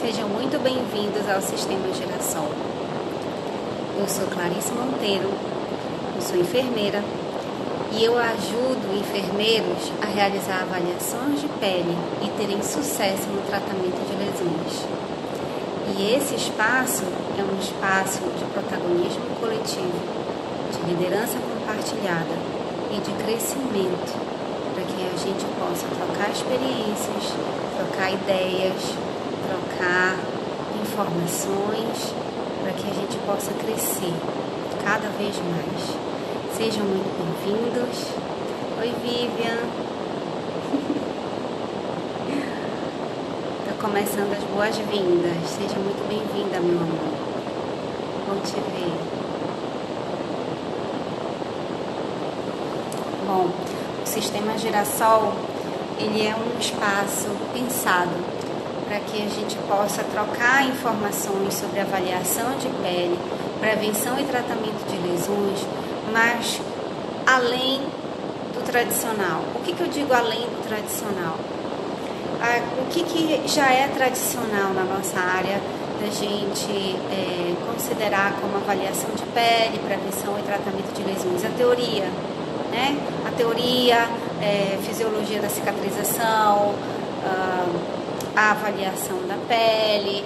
Sejam muito bem-vindos ao Sistema Girassol. Eu sou Clarice Monteiro, eu sou enfermeira e eu ajudo enfermeiros a realizar avaliações de pele e terem sucesso no tratamento de lesões. E esse espaço é um espaço de protagonismo coletivo, de liderança compartilhada e de crescimento, para que a gente possa trocar experiências, trocar ideias, trocar informações, para que a gente possa crescer cada vez mais. Sejam muito bem-vindos. Oi, Vivian. Estou começando as boas-vindas. Seja muito bem-vinda, meu amor. Bom te ver. Bom, o Sistema Girassol, ele é um espaço pensado para que a gente possa trocar informações sobre avaliação de pele, prevenção e tratamento de lesões, mas além do tradicional. O que eu digo além do tradicional? O que já é tradicional na nossa área da gente considerar como avaliação de pele, prevenção e tratamento de lesões? A teoria, né? A teoria, fisiologia da cicatrização, a avaliação da pele,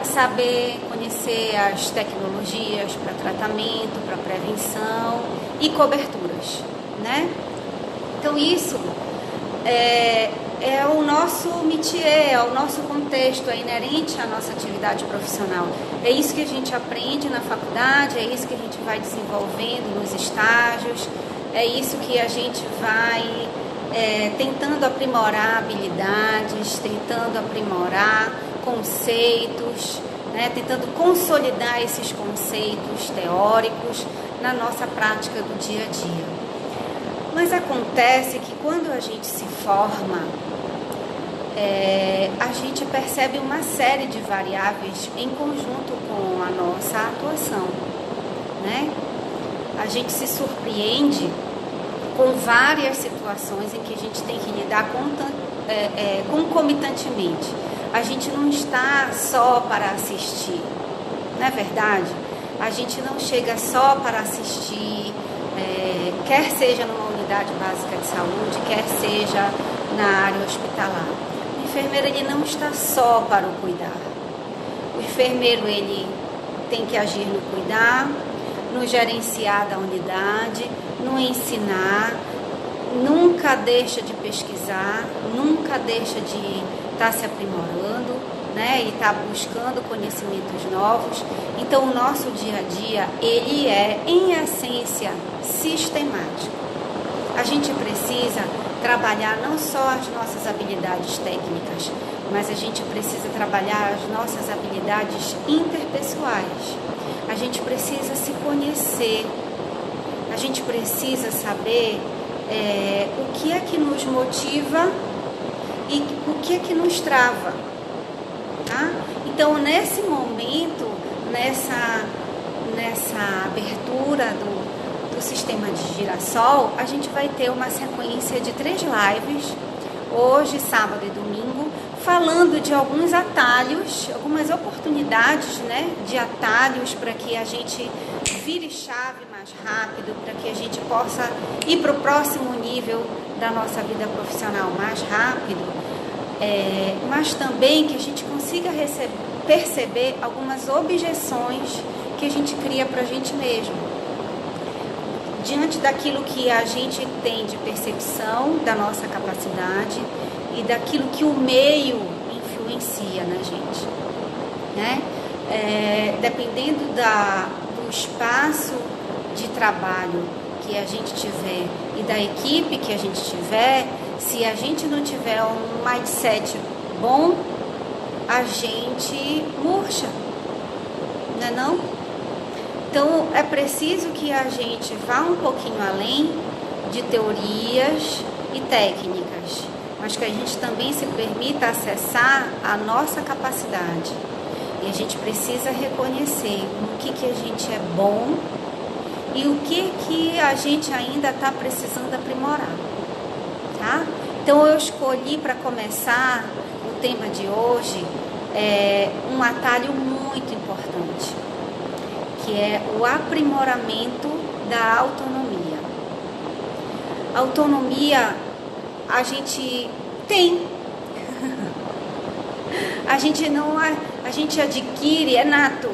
saber conhecer as tecnologias para tratamento, para prevenção e coberturas, né? Então isso é o nosso métier, é o nosso contexto, é inerente à nossa atividade profissional. É isso que a gente aprende na faculdade, é isso que a gente vai desenvolvendo nos estágios, é isso que a gente vai tentando aprimorar habilidades, tentando aprimorar conceitos, né? Tentando consolidar esses conceitos teóricos na nossa prática do dia a dia. Mas acontece que quando a gente se forma, a gente percebe uma série de variáveis em conjunto com a nossa atuação, né? A gente se surpreende com várias situações em que a gente tem que lidar concomitantemente. A gente não está só para assistir, não é verdade? A gente não chega só para assistir, quer seja numa unidade básica de saúde, quer seja na área hospitalar. O enfermeiro ele não está só para o cuidar. O enfermeiro ele tem que agir no cuidar, no gerenciar da unidade, no ensinar, nunca deixa de pesquisar, nunca deixa de estar se aprimorando, né? E estar buscando conhecimentos novos. Então o nosso dia a dia, ele é, em essência, sistemático. A gente precisa trabalhar não só as nossas habilidades técnicas, mas a gente precisa trabalhar as nossas habilidades interpessoais. A gente precisa se conhecer, a gente precisa saber o que é que nos motiva e o que é que nos trava. Tá? Então, nesse momento, nessa abertura do sistema de Girassol, a gente vai ter uma sequência de 3 lives, hoje, sábado e domingo, falando de alguns atalhos, algumas oportunidades, né, de atalhos para que a gente vire chave mais rápido, para que a gente possa ir para o próximo nível da nossa vida profissional mais rápido, mas também que a gente consiga perceber algumas objeções que a gente cria para a gente mesmo, diante daquilo que a gente tem de percepção da nossa capacidade e daquilo que o meio influencia na gente, né? Dependendo do espaço de trabalho que a gente tiver e da equipe que a gente tiver, se a gente não tiver um mindset bom, a gente murcha, não é não? Então é preciso que a gente vá um pouquinho além de teorias e técnicas, mas que a gente também se permita acessar a nossa capacidade. E a gente precisa reconhecer no que a gente é bom e o que a gente ainda está precisando aprimorar, tá? Então eu escolhi para começar o tema de hoje um atalho muito importante, que é o aprimoramento da autonomia. Autonomia a gente tem. A gente adquire, é nato,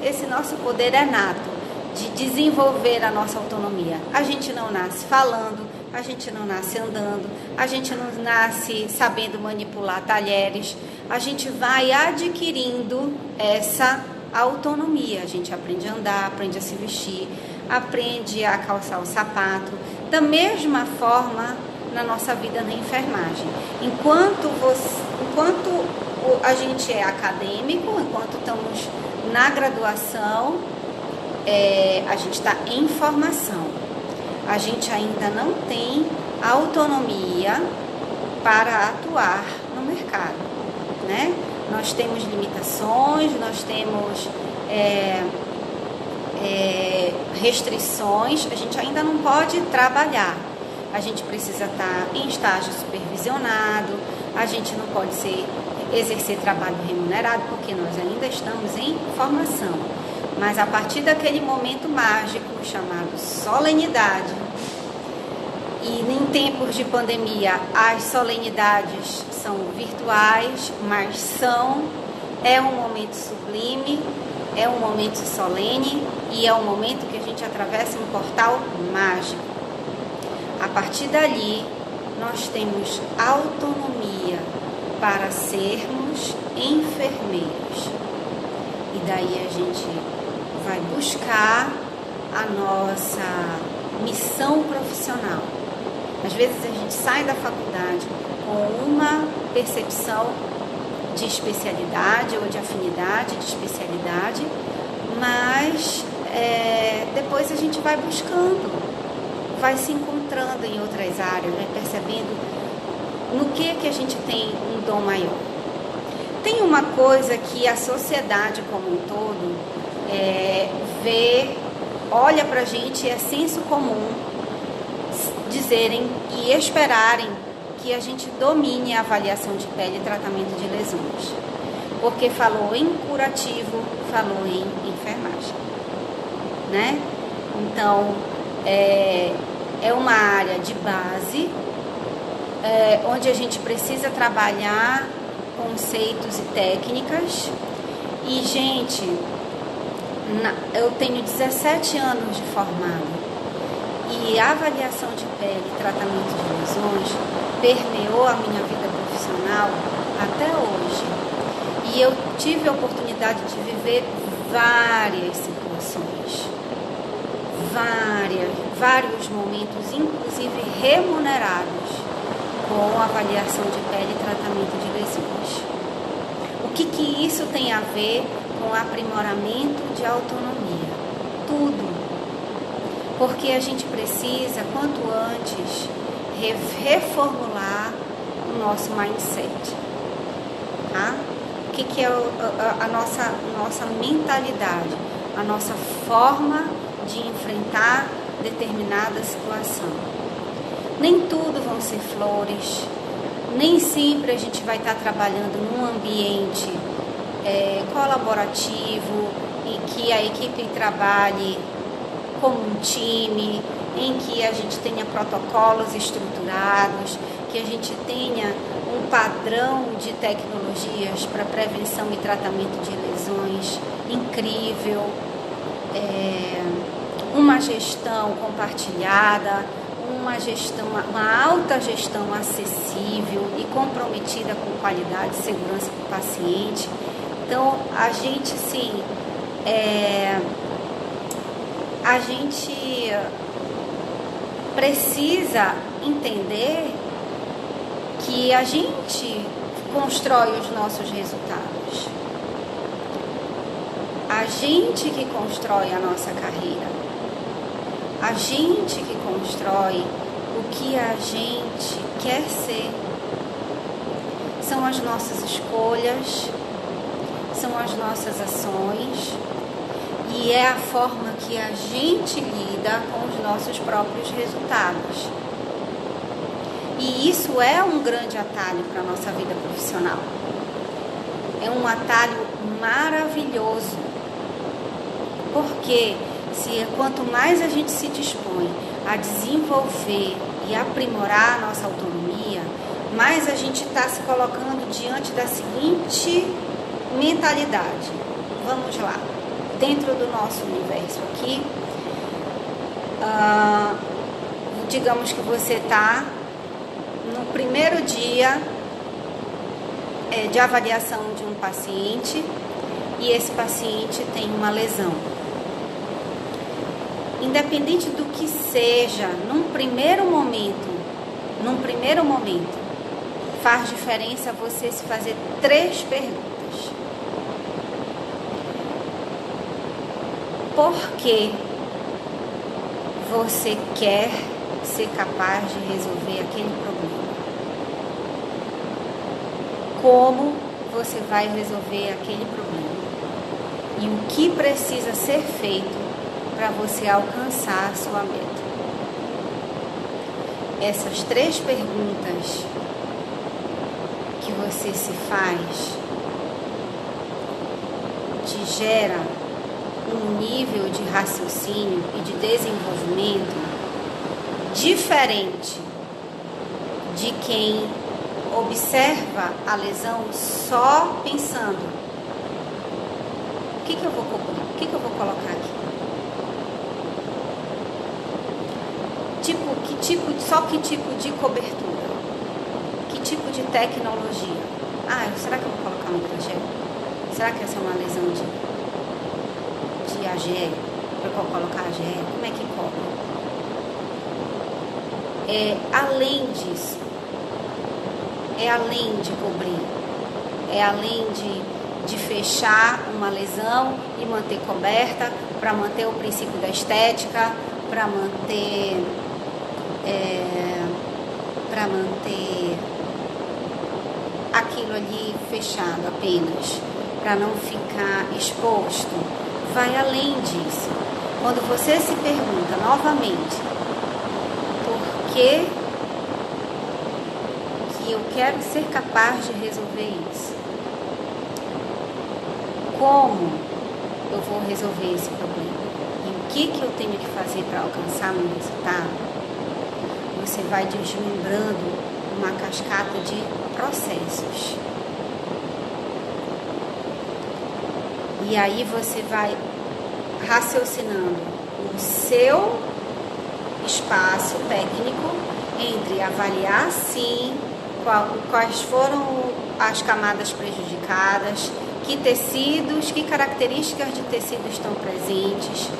esse nosso poder é nato, de desenvolver a nossa autonomia. A gente não nasce falando, a gente não nasce andando, a gente não nasce sabendo manipular talheres, a gente vai adquirindo essa autonomia. A gente aprende a andar, aprende a se vestir, aprende a calçar o sapato. Da mesma forma, na nossa vida na enfermagem. Enquanto a gente é acadêmico, enquanto estamos na graduação, a gente está em formação. A gente ainda não tem autonomia para atuar no mercado, né? Nós temos limitações, nós temos restrições, a gente ainda não pode trabalhar. A gente precisa estar em estágio supervisionado, a gente não pode exercer trabalho remunerado, porque nós ainda estamos em formação. Mas a partir daquele momento mágico chamado solenidade, e em tempos de pandemia as solenidades são virtuais, mas é um momento sublime, é um momento solene e é um momento que a gente atravessa um portal mágico. A partir dali, nós temos autonomia para sermos enfermeiros. E daí a gente vai buscar a nossa missão profissional. Às vezes a gente sai da faculdade com uma percepção de especialidade ou de afinidade de especialidade, mas depois a gente vai buscando, vai se encontrando em outras áreas, vai percebendo no que a gente tem um dom maior. Tem uma coisa que a sociedade como um todo olha pra gente, é senso comum dizerem e esperarem que a gente domine a avaliação de pele e tratamento de lesões. Porque falou em curativo, falou em enfermagem, né? Então, é uma área de base, onde a gente precisa trabalhar conceitos e técnicas. E, gente, eu tenho 17 anos de formado e a avaliação de pele e tratamento de lesões permeou a minha vida profissional até hoje. E eu tive a oportunidade de viver várias situações, vários momentos, inclusive remunerados, com avaliação de pele e tratamento de lesões. O que isso tem a ver com aprimoramento de autonomia? Tudo. Porque a gente precisa, quanto antes, reformular o nosso mindset. Tá? O que é a nossa mentalidade, a nossa forma de enfrentar determinada situação. Nem tudo vão ser flores, nem sempre a gente vai estar trabalhando num ambiente colaborativo, em que a equipe trabalhe como um time, em que a gente tenha protocolos estruturados, que a gente tenha um padrão de tecnologias para prevenção e tratamento de lesões incrível, uma gestão compartilhada, uma alta gestão acessível e comprometida com qualidade e segurança do paciente. Então, a gente precisa entender que a gente constrói os nossos resultados. A gente que constrói a nossa carreira. A gente que constrói o que a gente quer ser. São as nossas escolhas, são as nossas ações e é a forma que a gente lida com os nossos próprios resultados. E isso é um grande atalho para a nossa vida profissional. é um atalho maravilhoso, porque quanto mais a gente se dispõe a desenvolver e aprimorar a nossa autonomia, mais a gente está se colocando diante da seguinte mentalidade. Vamos lá, dentro do nosso universo aqui, digamos que você está no primeiro dia de avaliação de um paciente e esse paciente tem uma lesão. Independente do que seja, num primeiro momento, faz diferença você se fazer 3 perguntas. Por que você quer ser capaz de resolver aquele problema? Como você vai resolver aquele problema? E o que precisa ser feito para você alcançar a sua meta? Essas 3 perguntas que você se faz te gera um nível de raciocínio e de desenvolvimento diferente de quem observa a lesão só pensando: o que eu vou cobrir? O que eu vou colocar aqui? Que tipo de cobertura? Que tipo de tecnologia? Será que eu vou colocar um hidrogel? Será que essa é uma lesão de AGE? Eu vou colocar AGE? Como é que cobre? Além disso, é além de cobrir, é além de fechar uma lesão e manter coberta, para manter o princípio da estética, para manter aquilo ali fechado apenas, para não ficar exposto. Vai além disso. Quando você se pergunta novamente por que eu quero ser capaz de resolver isso, como eu vou resolver esse problema e o que eu tenho que fazer para alcançar meu resultado, você vai desmembrando uma cascata de processos. E aí você vai raciocinando o seu espaço técnico entre avaliar, sim, quais foram as camadas prejudicadas, que tecidos, que características de tecido estão presentes,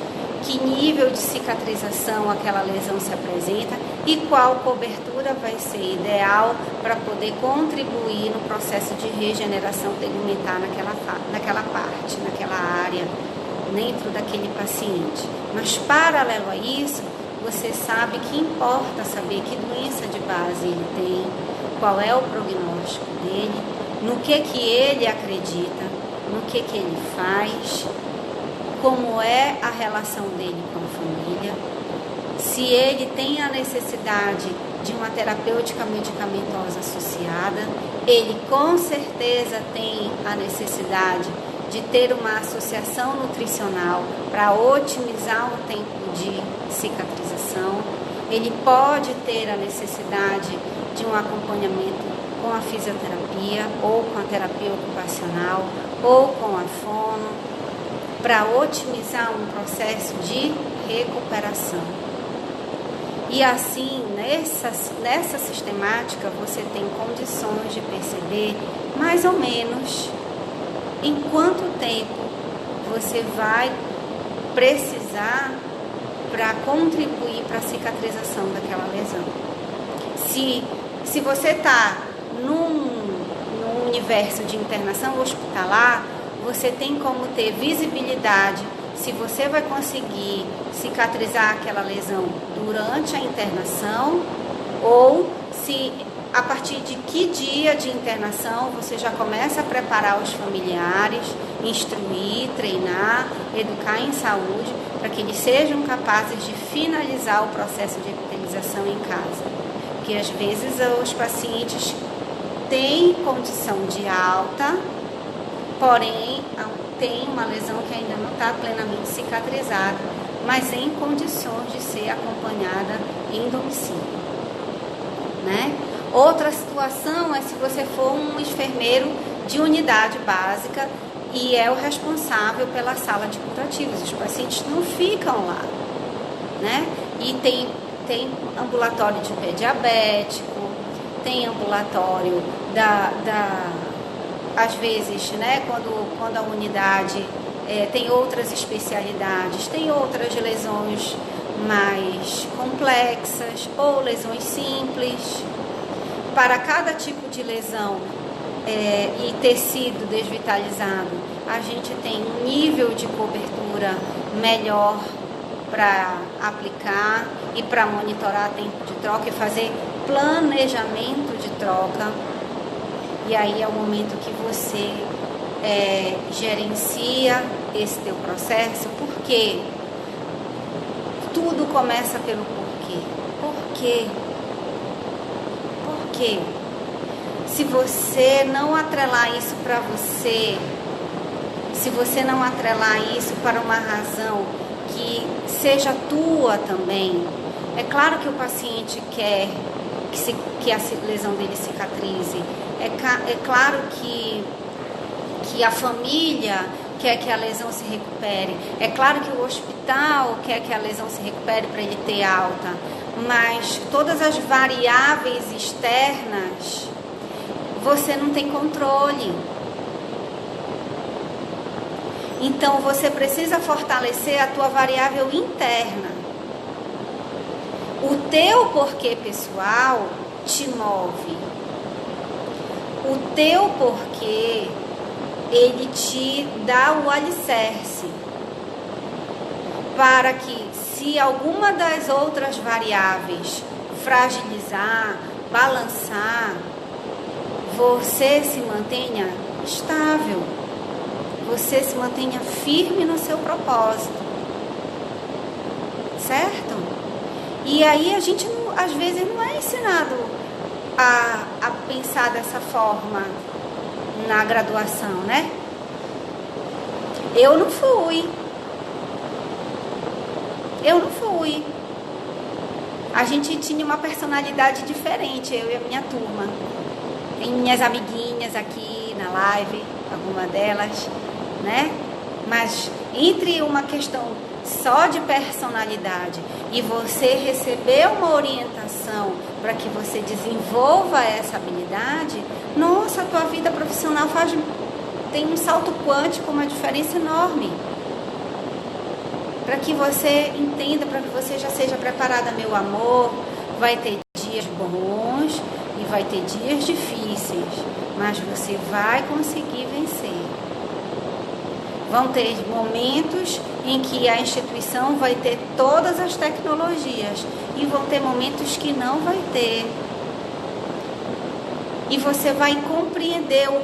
que nível de cicatrização aquela lesão se apresenta e qual cobertura vai ser ideal para poder contribuir no processo de regeneração tegumentar naquela parte, naquela área, dentro daquele paciente. Mas paralelo a isso, você sabe que importa saber que doença de base ele tem, qual é o prognóstico dele, no que ele acredita, no que ele faz, como é a relação dele com a família, se ele tem a necessidade de uma terapêutica medicamentosa associada, ele com certeza tem a necessidade de ter uma associação nutricional para otimizar o tempo de cicatrização, ele pode ter a necessidade de um acompanhamento com a fisioterapia ou com a terapia ocupacional ou com a fono, para otimizar um processo de recuperação. E assim, nessa sistemática, você tem condições de perceber mais ou menos em quanto tempo você vai precisar para contribuir para a cicatrização daquela lesão. Se você está num universo de internação hospitalar, você tem como ter visibilidade se você vai conseguir cicatrizar aquela lesão durante a internação ou se a partir de que dia de internação você já começa a preparar os familiares, instruir, treinar, educar em saúde, para que eles sejam capazes de finalizar o processo de epitelização em casa. Porque às vezes os pacientes têm condição de alta porém tem uma lesão que ainda não está plenamente cicatrizada, mas em condições de ser acompanhada em domicílio, né? Outra situação é se você for um enfermeiro de unidade básica e é o responsável pela sala de curativos. Os pacientes não ficam lá, né? E tem ambulatório de pé diabético, tem ambulatório às vezes, né, quando a unidade tem outras especialidades, tem outras lesões mais complexas ou lesões simples. Para cada tipo de lesão e tecido desvitalizado, a gente tem um nível de cobertura melhor para aplicar e para monitorar tempo de troca e fazer planejamento de troca. E aí é o momento que você gerencia esse teu processo, porque tudo começa pelo porquê. Por quê? Por quê? Se você não atrelar isso para você, se você não atrelar isso para uma razão que seja tua também, é claro que o paciente quer que a lesão dele cicatrize, é claro que a família quer que a lesão se recupere, é claro que o hospital quer que a lesão se recupere para ele ter alta, mas todas as variáveis externas você não tem controle. Então você precisa fortalecer a tua variável interna. O teu porquê pessoal te move. O teu porquê, ele te dá o alicerce para que, se alguma das outras variáveis fragilizar, balançar, você se mantenha estável, você se mantenha firme no seu propósito, certo? E aí a gente, às vezes, não é ensinado a pensar dessa forma na graduação, né? Eu não fui. A gente tinha uma personalidade diferente, eu e a minha turma. Tem minhas amiguinhas aqui na live, alguma delas, né? Mas entre uma questão só de personalidade e você receber uma orientação para que você desenvolva essa habilidade, nossa, a tua vida profissional tem um salto quântico, uma diferença enorme. Para que você entenda, para que você já seja preparada, meu amor, vai ter dias bons e vai ter dias difíceis, mas você vai conseguir vencer. Vão ter momentos em que a instituição vai ter todas as tecnologias e vão ter momentos que não vai ter. E você vai compreender o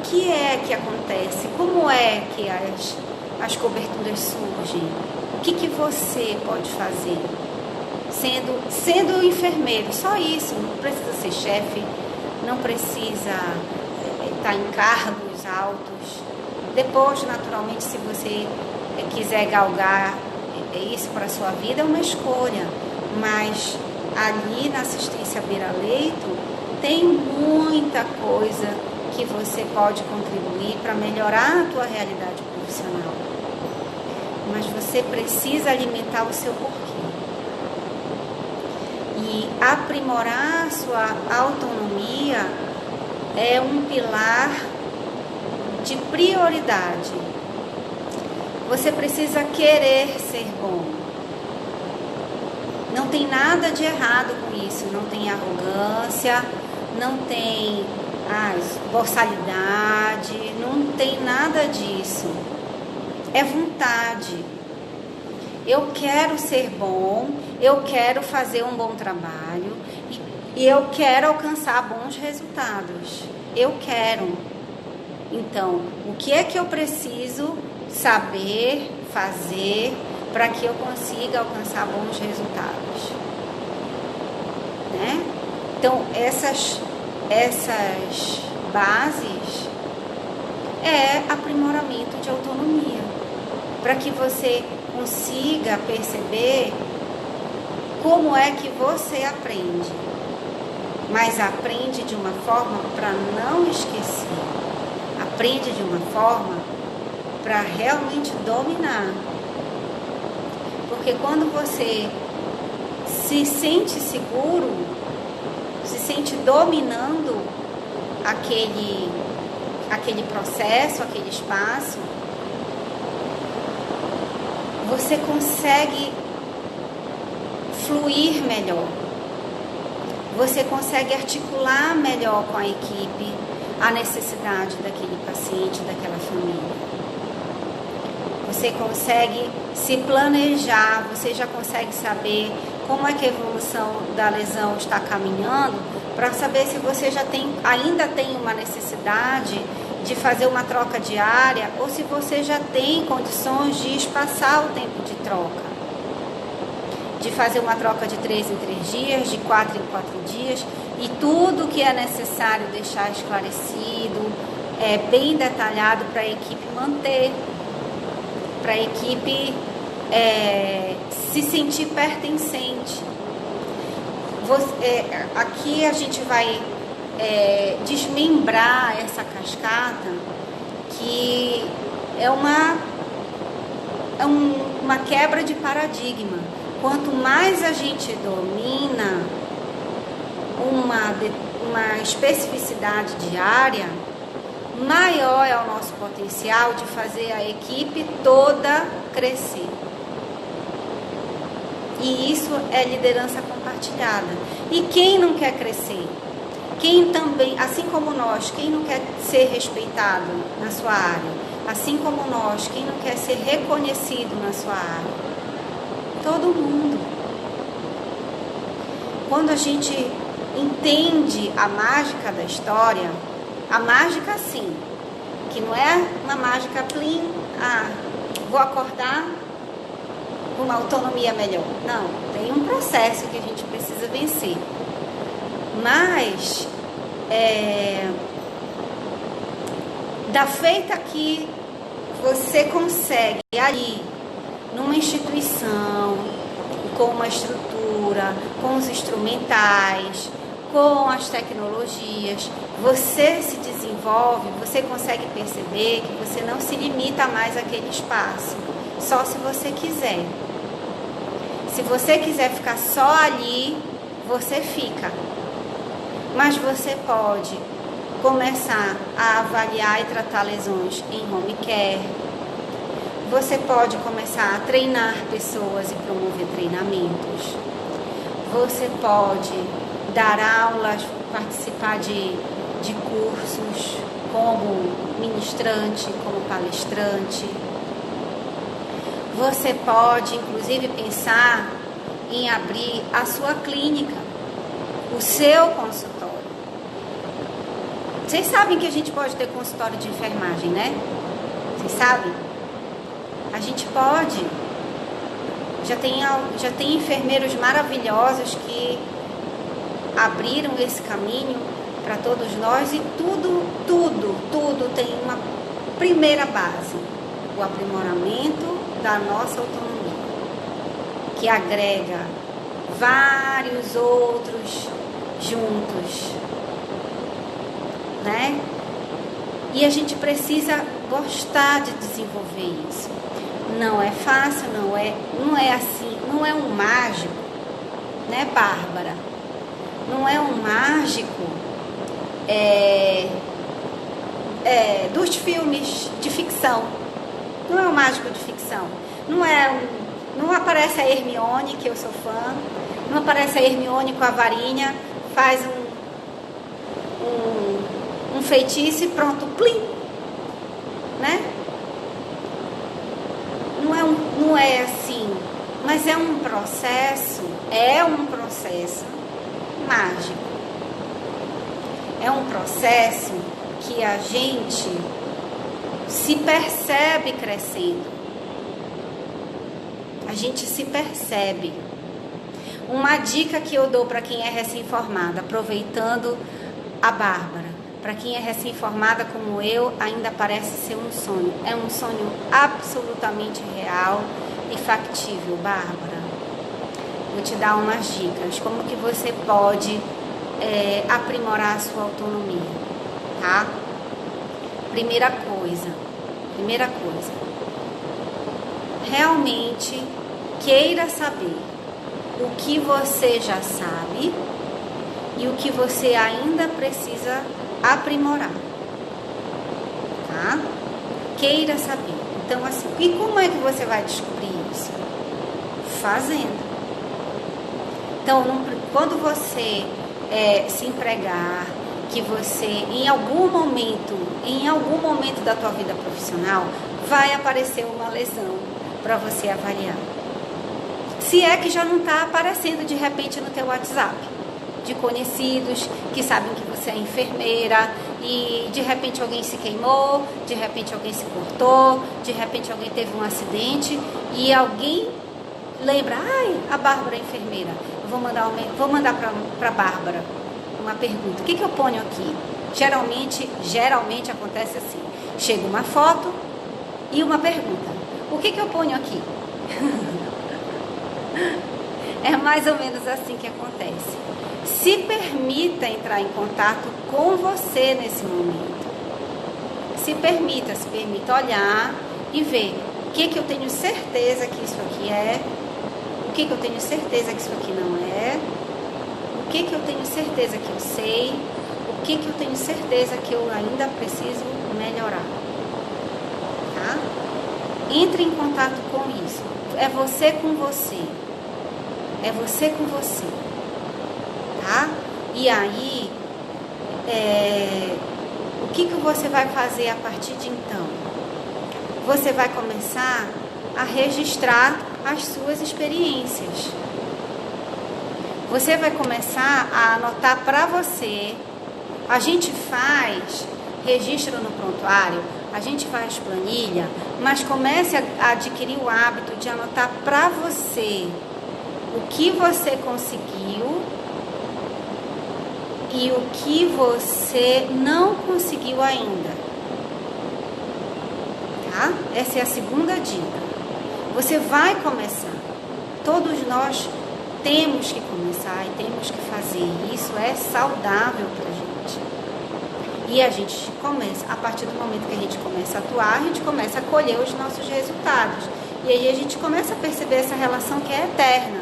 que é que acontece, como é que as coberturas surgem, o que você pode fazer. Sendo enfermeiro, só isso, não precisa ser chefe, não precisa estar em cargos altos. Depois, naturalmente, se você quiser galgar isso para a sua vida, é uma escolha. Mas ali na assistência beira-leito, tem muita coisa que você pode contribuir para melhorar a tua realidade profissional. Mas você precisa alimentar o seu porquê. E aprimorar a sua autonomia é um pilar de prioridade. Você precisa querer ser bom. Não tem nada de errado com isso. Não tem arrogância, não tem borsalidade, não tem nada disso. É vontade. Eu quero ser bom, eu quero fazer um bom trabalho e eu quero alcançar bons resultados. Eu quero. Então, o que é que eu preciso saber, fazer para que eu consiga alcançar bons resultados? Né? Então, essas bases é aprimoramento de autonomia, para que você consiga perceber como é que você aprende, mas aprende de uma forma para não esquecer, aprende de uma forma para realmente dominar. Porque quando você se sente seguro, se sente dominando aquele processo, aquele espaço, você consegue fluir melhor, você consegue articular melhor com a equipe a necessidade daquele paciente, daquela família. Você consegue se planejar, você já consegue saber como é que a evolução da lesão está caminhando, para saber se você ainda tem uma necessidade de fazer uma troca diária ou se você já tem condições de espaçar o tempo de troca, de fazer uma troca de 3 em 3 dias, de 4 em 4 dias, e tudo que é necessário deixar esclarecido, bem detalhado para a equipe manter, para a equipe se sentir pertencente. Aqui a gente vai desmembrar essa cascata, que é uma quebra de paradigma. Quanto mais a gente domina uma especificidade diária, maior é o nosso potencial de fazer a equipe toda crescer. E isso é liderança compartilhada. E quem não quer crescer? Quem também, assim como nós, quem não quer ser respeitado na sua área? Assim como nós, quem não quer ser reconhecido na sua área? Todo mundo. Quando a gente entende a mágica da história, a mágica sim, que não é uma mágica plim, vou acordar com uma autonomia melhor. Não, tem um processo que a gente precisa vencer. Mas, da feita que você consegue ali, numa instituição, com uma estrutura, com os instrumentais, com as tecnologias, você se desenvolve, você consegue perceber que você não se limita mais àquele espaço, só se você quiser. Se você quiser ficar só ali, você fica. Mas você pode começar a avaliar e tratar lesões em home care. Você pode começar a treinar pessoas e promover treinamentos. Você pode dar aulas, participar de cursos como ministrante, como palestrante. Você pode, inclusive, pensar em abrir a sua clínica, o seu consultório. Vocês sabem que a gente pode ter consultório de enfermagem, né? Vocês sabem? A gente pode. Já tem enfermeiros maravilhosos que abriram esse caminho para todos nós, e tudo tem uma primeira base: o aprimoramento da nossa autonomia, que agrega vários outros juntos, né? E a gente precisa gostar de desenvolver isso. Não é fácil, não é assim, não é um mágico, né, Bárbara? Não é um mágico dos filmes de ficção. Não é um mágico de ficção. Não aparece a Hermione, que eu sou fã. Não aparece a Hermione com a varinha, faz um feitiço e pronto, plim, né? Não é assim, mas é um processo mágico. É um processo que a gente se percebe crescendo. A gente se percebe. Uma dica que eu dou para quem é recém-formada, aproveitando a Bárbara: Para quem é recém-formada como eu, ainda parece ser um sonho. É um sonho absolutamente real e factível, Bárbara. Vou te dar umas dicas, como que você pode aprimorar a sua autonomia, tá? Primeira coisa, realmente queira saber o que você já sabe e o que você ainda precisa aprimorar, tá? Queira saber. Então, assim, e como é que você vai descobrir isso? Fazendo. Então, quando você se empregar, que você, em algum momento da tua vida profissional, vai aparecer uma lesão para você avaliar. Se é que já não está aparecendo de repente no teu WhatsApp, de conhecidos que sabem que você é enfermeira e de repente alguém se queimou, de repente alguém se cortou, de repente alguém teve um acidente e alguém lembra, a Bárbara é enfermeira, eu vou mandar para a Bárbara uma pergunta, o que eu ponho aqui? Geralmente acontece assim, chega uma foto e uma pergunta, o que eu ponho aqui? É mais ou menos assim que acontece. Se permita entrar em contato com você nesse momento. Se permita olhar e ver o que eu tenho certeza que isso aqui é, o que eu tenho certeza que isso aqui não é, o que eu tenho certeza que eu sei, o que eu tenho certeza que eu ainda preciso melhorar. Tá? Entre em contato com isso. É você com você. É você com você. Tá? E aí, o que você vai fazer a partir de então? Você vai começar a registrar as suas experiências. Você vai começar a anotar para você. A gente faz registro no prontuário, a gente faz planilha, mas comece a adquirir o hábito de anotar para você o que você conseguiu e o que você não conseguiu ainda. Tá? Essa é a segunda dica. Você vai começar. Todos nós temos que começar e temos que fazer. Isso é saudável para a gente. E a gente começa, a partir do momento que a gente começa a atuar, a gente começa a colher os nossos resultados. E aí a gente começa a perceber essa relação que é eterna.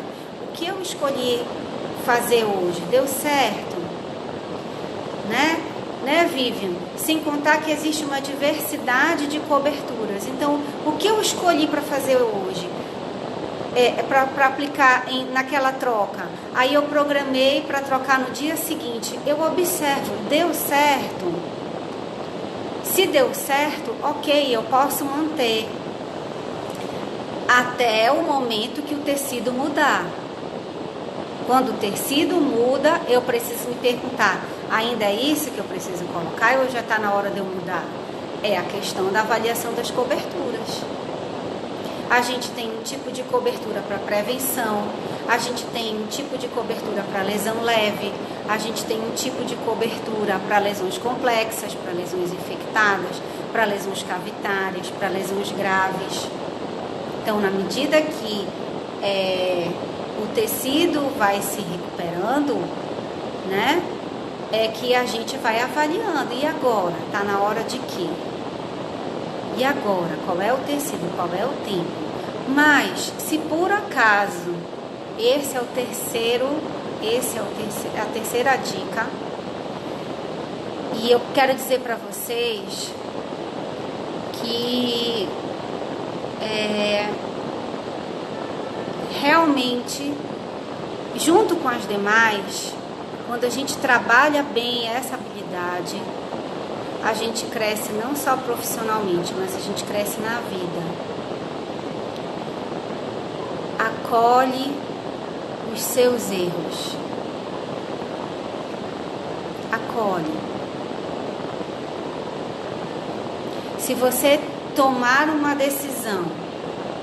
O que eu escolhi fazer hoje deu certo? Né, Vivian? Sem contar que existe uma diversidade de coberturas. Então, o que eu escolhi para fazer hoje? Para aplicar naquela troca. Aí eu programei para trocar no dia seguinte. Eu observo, deu certo? Se deu certo, ok, eu posso manter. Até o momento que o tecido mudar. Quando o tecido muda, eu preciso me perguntar, ainda é isso que eu preciso colocar ou já está na hora de eu mudar? É a questão da avaliação das coberturas. A gente tem um tipo de cobertura para prevenção, a gente tem um tipo de cobertura para lesão leve, a gente tem um tipo de cobertura para lesões complexas, para lesões infectadas, para lesões cavitárias, para lesões graves. Então, na medida que o tecido vai se recuperando, né? É que a gente vai avaliando. E agora? Está na hora de quê? E agora? Qual é o tecido? Qual é o tempo? Mas, se por acaso, essa é a terceira dica, e eu quero dizer para vocês que realmente, junto com as demais, quando a gente trabalha bem essa habilidade, a gente cresce não só profissionalmente, mas a gente cresce na vida. Acolhe os seus erros. Acolhe. Se você tomar uma decisão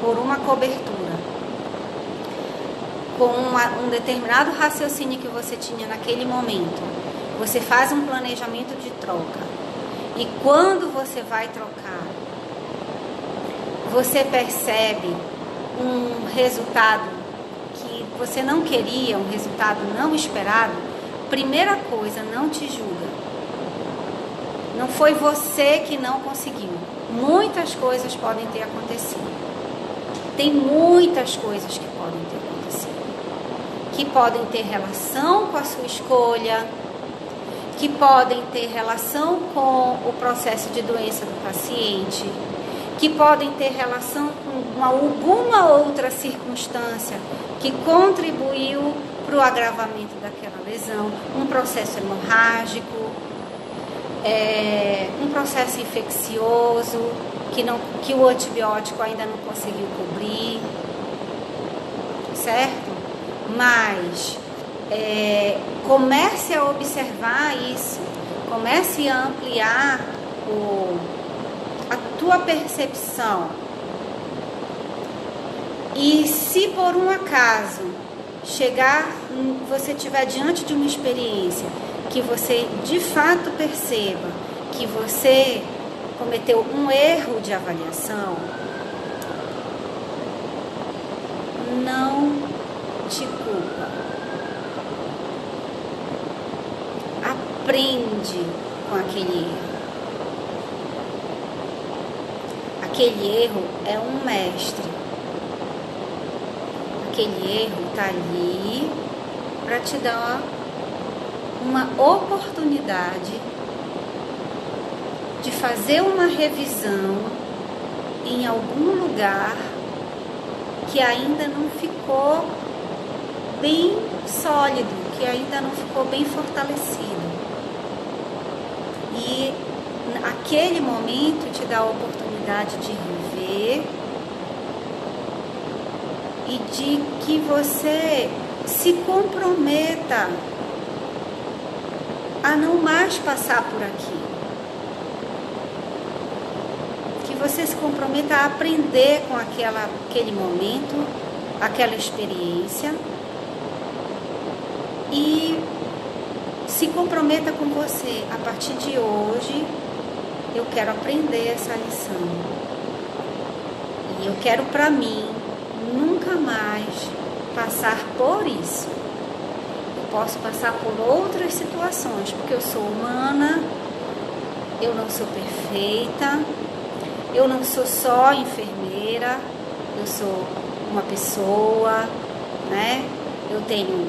por uma cobertura, com um determinado raciocínio que você tinha naquele momento, Você faz um planejamento de troca. E quando você vai trocar, você percebe um resultado que você não queria, um resultado não esperado, primeira coisa, não te julga. Não foi você que não conseguiu. Muitas coisas podem ter acontecido. Tem muitas coisas que podem ter acontecido. Que podem ter relação com a sua escolha, que podem ter relação com o processo de doença do paciente, que podem ter relação com alguma outra circunstância que contribuiu para o agravamento daquela lesão, um processo hemorrágico, um processo infeccioso que o antibiótico ainda não conseguiu cobrir, certo? Mas comece a observar isso, comece a ampliar a tua percepção. E se por um acaso você estiver diante de uma experiência que você de fato perceba que você cometeu um erro de avaliação, não te culpa. Aprende com aquele erro. Aquele erro é um mestre. Aquele erro está ali para te dar uma oportunidade de fazer uma revisão em algum lugar que ainda não ficou bem sólido, que ainda não ficou bem fortalecido. E aquele momento te dá a oportunidade de rever e de que você se comprometa a não mais passar por aqui. Que você se comprometa a aprender com aquele momento, aquela experiência, e se comprometa com você. A partir de hoje, eu quero aprender essa lição. E eu quero para mim nunca mais passar por isso. Eu posso passar por outras situações, porque eu sou humana, eu não sou perfeita, eu não sou só enfermeira, eu sou uma pessoa, né? Eu tenho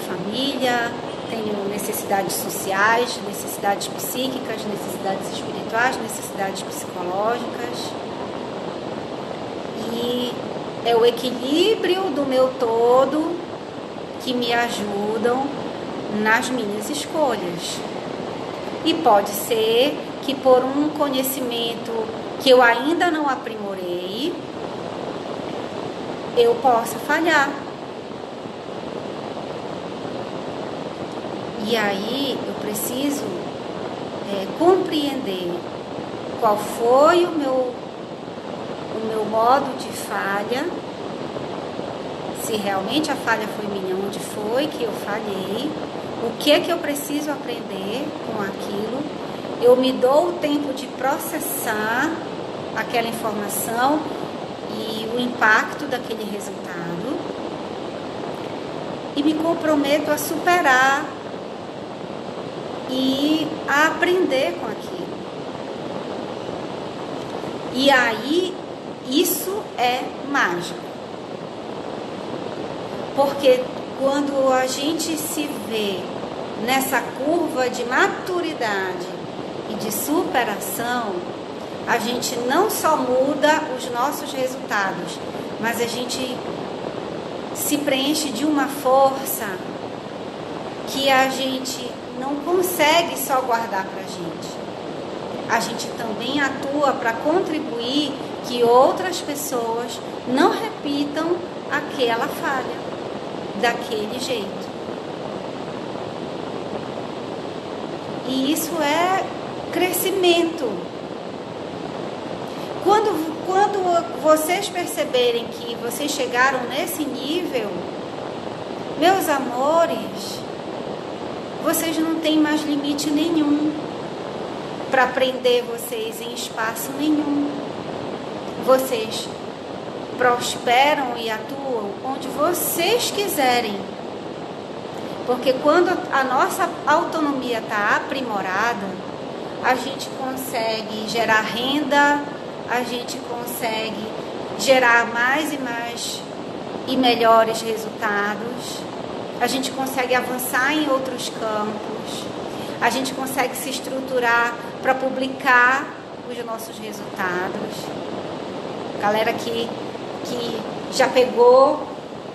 família, tenho necessidades sociais, necessidades psíquicas, necessidades espirituais, necessidades psicológicas. E é o equilíbrio do meu todo que me ajudam nas minhas escolhas. E pode ser que por um conhecimento que eu ainda não aprimorei, eu possa falhar. E aí eu preciso compreender qual foi o meu modo de falha, se realmente a falha foi minha, onde foi que eu falhei, o que é que eu preciso aprender com aquilo. Eu me dou o tempo de processar aquela informação e o impacto daquele resultado e me comprometo a superar e a aprender com aquilo. E aí, isso é mágico. Porque quando a gente se vê nessa curva de maturidade e de superação, a gente não só muda os nossos resultados, mas a gente se preenche de uma força que a gente não consegue só guardar para a gente. A gente também atua para contribuir que outras pessoas não repitam aquela falha daquele jeito. E isso é crescimento. Quando vocês perceberem que vocês chegaram nesse nível, meus amores, vocês não têm mais limite nenhum para prender vocês em espaço nenhum. Vocês prosperam e atuam onde vocês quiserem. Porque quando a nossa autonomia está aprimorada, a gente consegue gerar renda, a gente consegue gerar mais e mais e melhores resultados, a gente consegue avançar em outros campos, a gente consegue se estruturar para publicar os nossos resultados. Galera que já pegou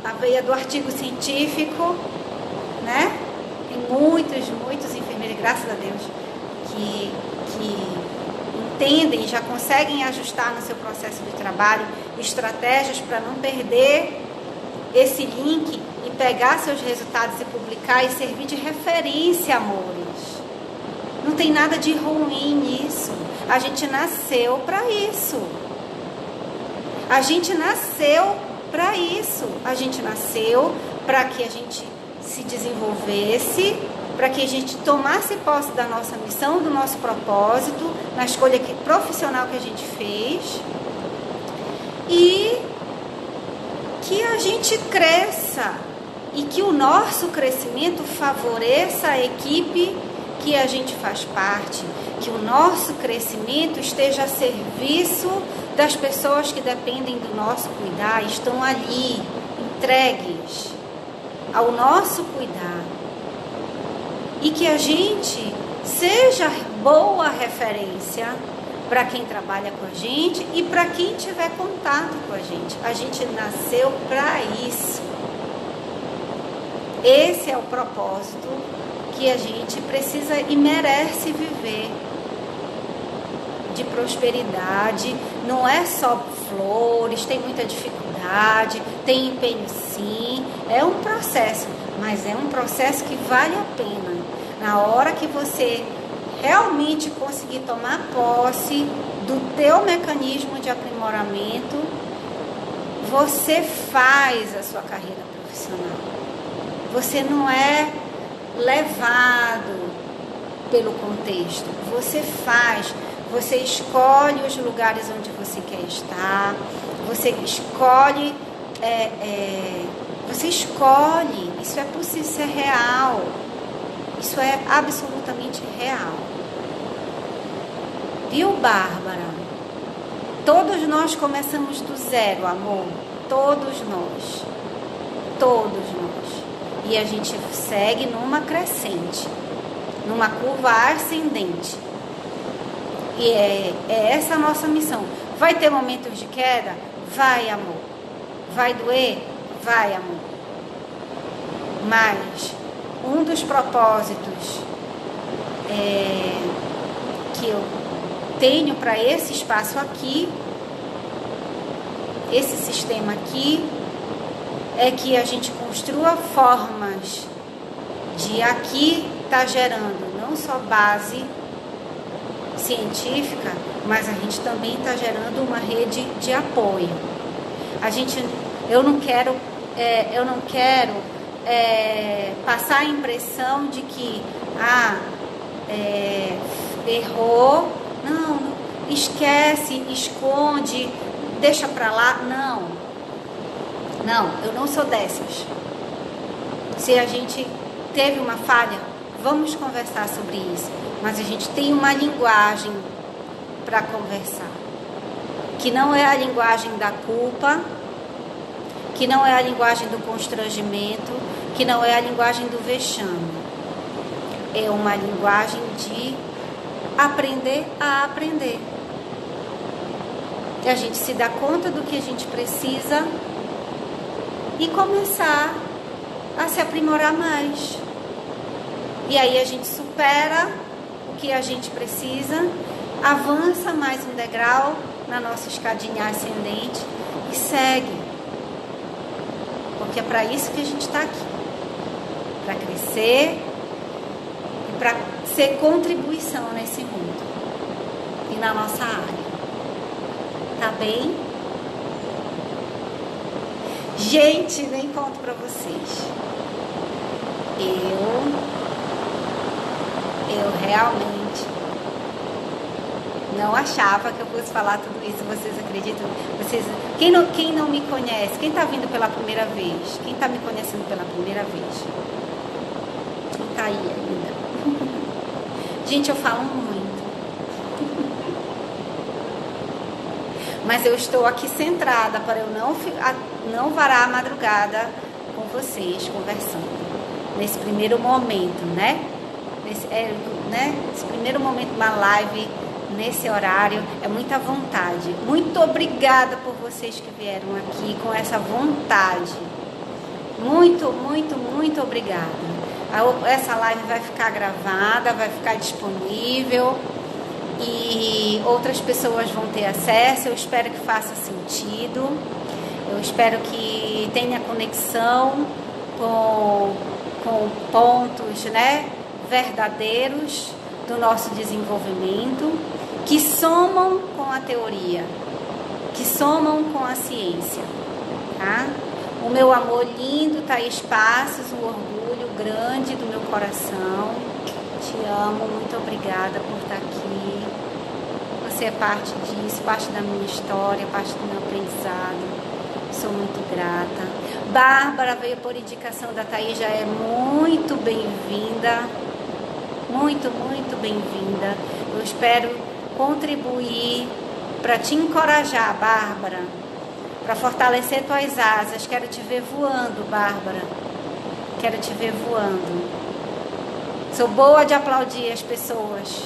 a veia do artigo científico, né? Tem muitos enfermeiros, graças a Deus, que entendem, já conseguem ajustar no seu processo de trabalho estratégias para não perder esse link e pegar seus resultados e publicar e servir de referência, amores. Não tem nada de ruim nisso. A gente nasceu para isso. A gente nasceu para isso. A gente nasceu para que a gente se desenvolvesse, para que a gente tomasse posse da nossa missão, do nosso propósito, na escolha profissional que a gente fez, e que a gente cresça e que o nosso crescimento favoreça a equipe que a gente faz parte, que o nosso crescimento esteja a serviço das pessoas que dependem do nosso cuidar, estão ali, entregues ao nosso cuidar, e que a gente seja boa referência para quem trabalha com a gente e para quem tiver contato com a gente. A gente nasceu para isso. Esse é o propósito que a gente precisa e merece viver, de prosperidade. Não é só flores, tem muita dificuldade, tem empenho sim, é um processo, mas é um processo que vale a pena. Na hora que você realmente conseguir tomar posse do teu mecanismo de aprimoramento, você faz a sua carreira profissional. Você não é levado pelo contexto, você faz. Você escolhe os lugares onde você quer estar, você escolhe, isso é possível, isso é real, isso é absolutamente real. Viu, Bárbara? Todos nós começamos do zero, amor, todos nós, e a gente segue numa crescente, numa curva ascendente. E é essa a nossa missão. Vai ter momentos de queda? Vai, amor. Vai doer? Vai, amor. Mas um dos propósitos que eu tenho para esse espaço aqui, esse sistema aqui, é que a gente construa formas de aqui estar gerando não só base científica, mas a gente também está gerando uma rede de apoio. Eu não quero passar a impressão de que errou, não, esquece, esconde, deixa para lá. Não, eu não sou dessas. Se a gente teve uma falha, vamos conversar sobre isso. Mas a gente tem uma linguagem para conversar, que não é a linguagem da culpa, que não é a linguagem do constrangimento, que não é a linguagem do vexame. É uma linguagem de aprender a aprender. E a gente se dá conta do que a gente precisa e começar a se aprimorar mais. E aí a gente supera o que a gente precisa, avança mais um degrau na nossa escadinha ascendente e segue. Porque é para isso que a gente está aqui. Para crescer e para ser contribuição nesse mundo e na nossa área. Tá bem? Gente, nem conto para vocês. Eu Eu realmente não achava que eu fosse falar tudo isso. Vocês acreditam? Quem não me conhece, quem está vindo pela primeira vez, quem está me conhecendo pela primeira vez, quem está aí ainda? Gente, eu falo muito. Mas eu estou aqui centrada para eu não varar a madrugada com vocês, conversando. Nesse primeiro momento, né? Nesse primeiro momento, uma live, nesse horário, é muita vontade. Muito obrigada por vocês que vieram aqui com essa vontade. Muito, muito, muito obrigada. Essa live vai ficar gravada, vai ficar disponível e outras pessoas vão ter acesso. Eu espero que faça sentido. Eu espero que tenha conexão com pontos, né, verdadeiros do nosso desenvolvimento, que somam com a teoria, que somam com a ciência, tá? O meu amor lindo, Thaís Passos, um orgulho grande do meu coração. Te amo, muito obrigada por estar aqui. Você é parte disso, parte da minha história, parte do meu aprendizado. Sou muito grata. Bárbara veio por indicação da Thaís, já é muito bem-vinda. Muito, muito bem-vinda. Eu espero contribuir para te encorajar, Bárbara, para fortalecer tuas asas. Quero te ver voando, Bárbara. Quero te ver voando. Sou boa de aplaudir as pessoas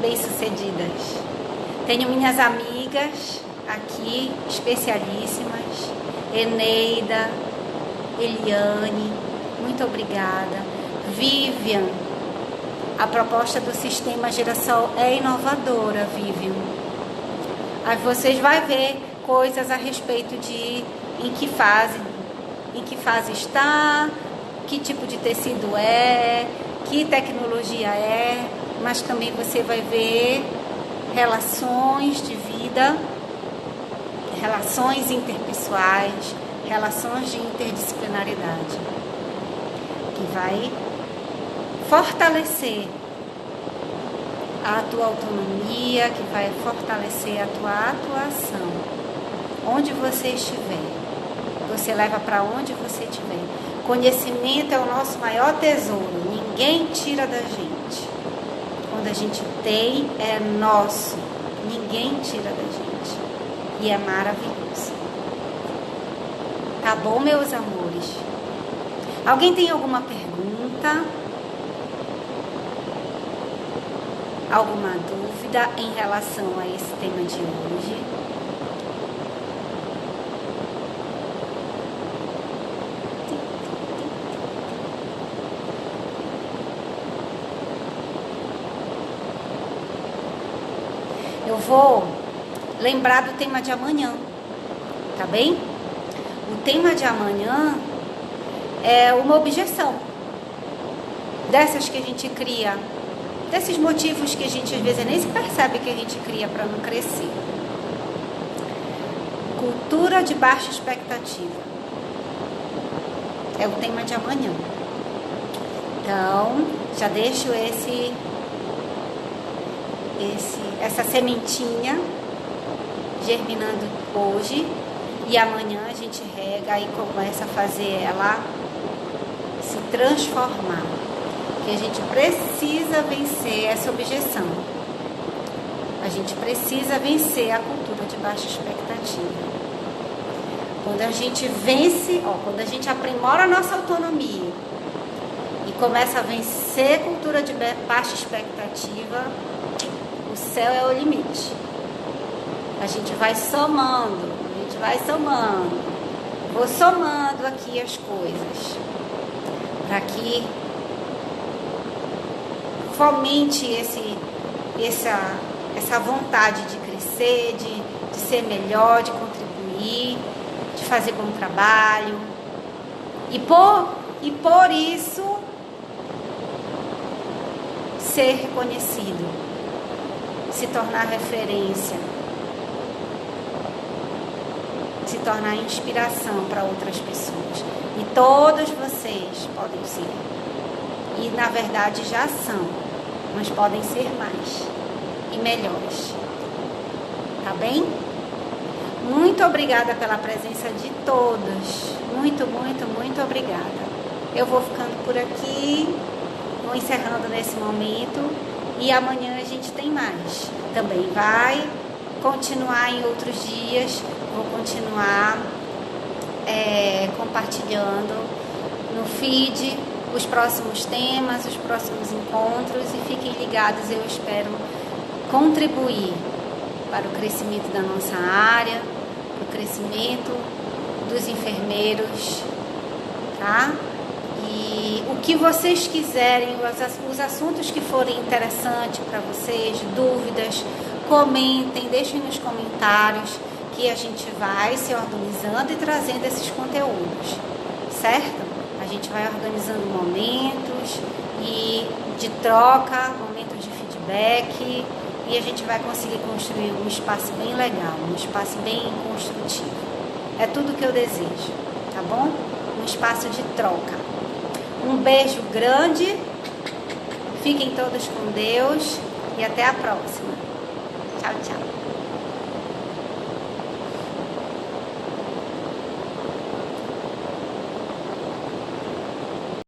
bem-sucedidas. Tenho minhas amigas aqui, especialíssimas. Eneida, Eliane, muito obrigada. Vivian, a proposta do Sistema Girassol é inovadora, Vivian. Aí vocês vão ver coisas a respeito de em que fase está, que tipo de tecido é, que tecnologia é, mas também você vai ver relações de vida, relações interpessoais, relações de interdisciplinaridade, que vai fortalecer a tua autonomia, que vai fortalecer a tua atuação. Onde você estiver, você leva para onde você estiver. Conhecimento é o nosso maior tesouro, ninguém tira da gente. Quando a gente tem, é nosso, ninguém tira da gente. E é maravilhoso. Tá bom, meus amores? Alguém tem alguma pergunta? Alguma dúvida em relação a esse tema de hoje? Eu vou lembrar do tema de amanhã, tá bem? O tema de amanhã é uma objeção dessas que a gente cria, desses motivos que a gente às vezes nem se percebe que a gente cria para não crescer. Cultura de baixa expectativa é o tema de amanhã. Então, já deixo essa sementinha germinando hoje, e amanhã a gente rega e começa a fazer ela se transformar. Que a gente precisa vencer essa objeção. A gente precisa vencer a cultura de baixa expectativa. Quando a gente vence, quando a gente aprimora a nossa autonomia e começa a vencer a cultura de baixa expectativa, o céu é o limite. A gente vai somando. Vou somando aqui as coisas para que fomente essa vontade de crescer, de ser melhor, de contribuir, de fazer bom trabalho e por isso ser reconhecido, se tornar referência, se tornar inspiração para outras pessoas. E todos vocês podem ser. E na verdade já são. mas podem ser mais e melhores. Tá bem? Muito obrigada pela presença de todos. Muito, muito, muito obrigada. Eu vou ficando por aqui, vou encerrando nesse momento e amanhã a gente tem mais. Também vai continuar em outros dias, vou continuar compartilhando no feed os próximos temas, os próximos encontros e fiquem ligados, eu espero contribuir para o crescimento da nossa área, para o crescimento dos enfermeiros, tá? E o que vocês quiserem, os assuntos que forem interessantes para vocês, dúvidas, comentem, deixem nos comentários que a gente vai se organizando e trazendo esses conteúdos, certo? A gente vai organizando momentos de troca, momentos de feedback e a gente vai conseguir construir um espaço bem legal, um espaço bem construtivo. É tudo que eu desejo, tá bom? Um espaço de troca. Um beijo grande, fiquem todos com Deus e até a próxima. Tchau, tchau.